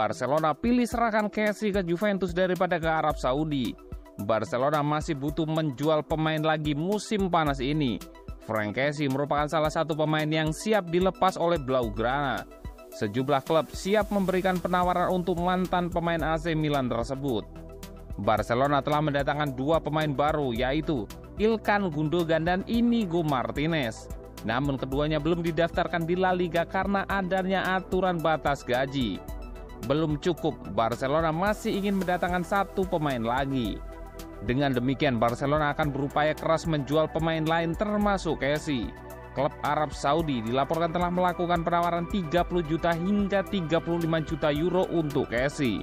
Barcelona pilih serahkan Kessie ke Juventus daripada ke Arab Saudi. Barcelona masih butuh menjual pemain lagi musim panas ini. Franck Kessie merupakan salah satu pemain yang siap dilepas oleh Blaugrana. Sejumlah klub siap memberikan penawaran untuk mantan pemain AC Milan tersebut. Barcelona telah mendatangkan 2 pemain baru, yaitu Ilkay Gundogan dan Inigo Martinez. Namun keduanya belum didaftarkan di La Liga karena adanya aturan batas gaji. Belum cukup, Barcelona masih ingin mendatangkan 1 pemain lagi. Dengan demikian, Barcelona akan berupaya keras menjual pemain lain termasuk Kessie. Klub Arab Saudi dilaporkan telah melakukan penawaran 30 juta hingga 35 juta euro untuk Kessie.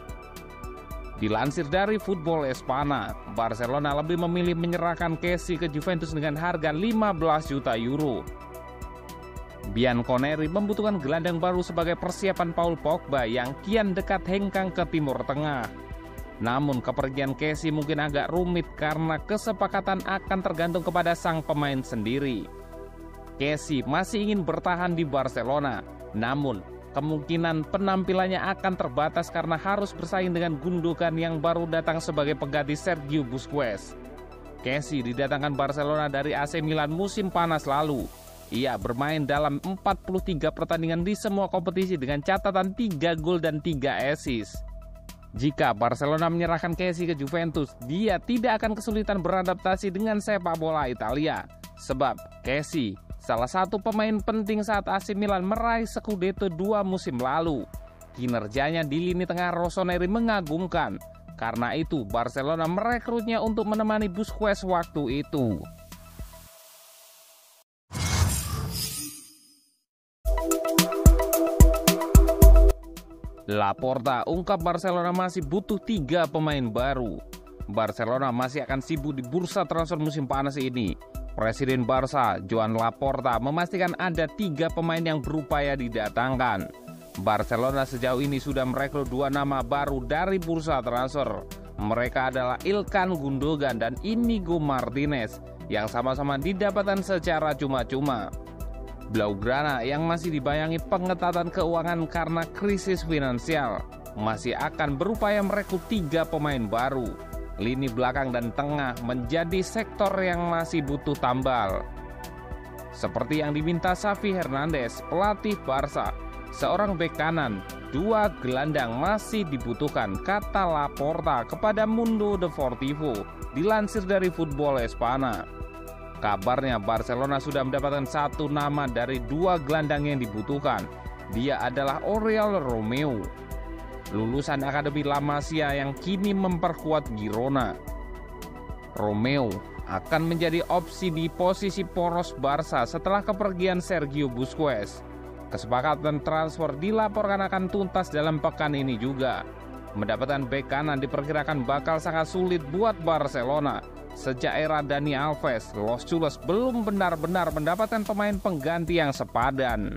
Dilansir dari Football Espana, Barcelona lebih memilih menyerahkan Kessie ke Juventus dengan harga 15 juta euro. Bianconeri membutuhkan gelandang baru sebagai persiapan Paul Pogba yang kian dekat hengkang ke Timur Tengah. Namun kepergian Kessie mungkin agak rumit karena kesepakatan akan tergantung kepada sang pemain sendiri. Kessie masih ingin bertahan di Barcelona, namun kemungkinan penampilannya akan terbatas karena harus bersaing dengan Gundogan yang baru datang sebagai pengganti Sergio Busquets. Kessie didatangkan Barcelona dari AC Milan musim panas lalu. Ia bermain dalam 43 pertandingan di semua kompetisi dengan catatan 3 gol dan 3 assist. Jika Barcelona menyerahkan Kessie ke Juventus, dia tidak akan kesulitan beradaptasi dengan sepak bola Italia. Sebab Kessie salah satu pemain penting saat AC Milan meraih Scudetto 2 musim lalu. Kinerjanya di lini tengah rossoneri mengagumkan. Karena itu Barcelona merekrutnya untuk menemani Busquets waktu itu. Laporta ungkap Barcelona masih butuh 3 pemain baru. Barcelona masih akan sibuk di bursa transfer musim panas ini. Presiden Barca, Joan Laporta, memastikan ada 3 pemain yang berupaya didatangkan. Barcelona sejauh ini sudah merekrut 2 nama baru dari bursa transfer. Mereka adalah Ilkay Gundogan dan Inigo Martinez yang sama-sama didapatkan secara cuma-cuma. Blaugrana yang masih dibayangi pengetatan keuangan karena krisis finansial masih akan berupaya merekrut 3 pemain baru. Lini belakang dan tengah menjadi sektor yang masih butuh tambal. Seperti yang diminta Xavi Hernandez, pelatih Barca, seorang bek kanan, 2 gelandang masih dibutuhkan, kata Laporta kepada Mundo Deportivo, dilansir dari Football Espana. Kabarnya Barcelona sudah mendapatkan 1 nama dari 2 gelandang yang dibutuhkan. Dia adalah Oriol Romeu, lulusan Akademi La Masia yang kini memperkuat Girona. Romeu akan menjadi opsi di posisi poros Barca setelah kepergian Sergio Busquets. Kesepakatan transfer dilaporkan akan tuntas dalam pekan ini juga. Mendapatkan bek kanan diperkirakan bakal sangat sulit buat Barcelona. Sejak era Dani Alves, Los Chulos belum benar-benar mendapatkan pemain pengganti yang sepadan.